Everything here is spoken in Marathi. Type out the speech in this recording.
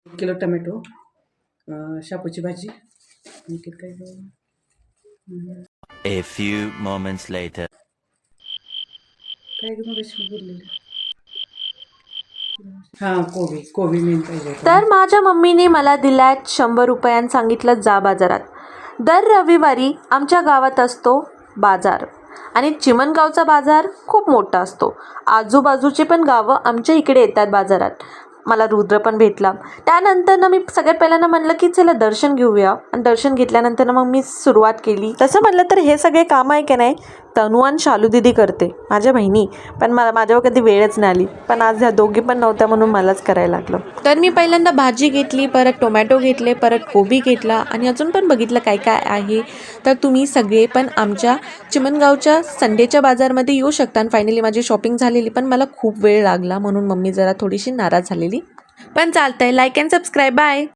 1 किलो टमॅटो, शापूची भाजी, आणखी काय A few moments later. काय मग बोललेलं हां कोबी मेन पाहिजे तर माझ्या मम्मीने मला दिल्यात 100 रुपयांनी सांगितलं जा बाजारात. दर रविवारी आमच्या गावात असतो बाजार आणि चिमणगावचा बाजार खूप मोठा असतो. आजूबाजूचे पण गावं आमच्या इकडे येतात बाजारात. मला रुद्र पण भेटला. त्यानंतर मी सगळ्यात पहिल्यांदा म्हणलं की चला दर्शन घेऊया आणि दर्शन घेतल्यानंतर मग मी सुरुवात केली. तसं म्हटलं तर हे सगळे कामं आहे की नाही तनू आणि शालू दिदी करते, माझ्या बहिणी. पण माझ्यावर कधी वेळच नाही आली. पण आज ह्या दोघी पण नव्हत्या म्हणून मलाच करायला लागलं. तर मी पहिल्यांदा भाजी घेतली, परत टोमॅटो घेतले, परत कोबी घेतला आणि अजून पण बघितलं काय काय आहे. तर तुम्ही सगळे पण आमच्या चिमणगावच्या संडेच्या बाजारमध्ये येऊ शकता. आणि फायनली माझी शॉपिंग झालेली, पण मला खूप वेळ लागला म्हणून मम्मी जरा थोडीशी नाराज झालेली. पण चालतंय. Like and subscribe. बाय.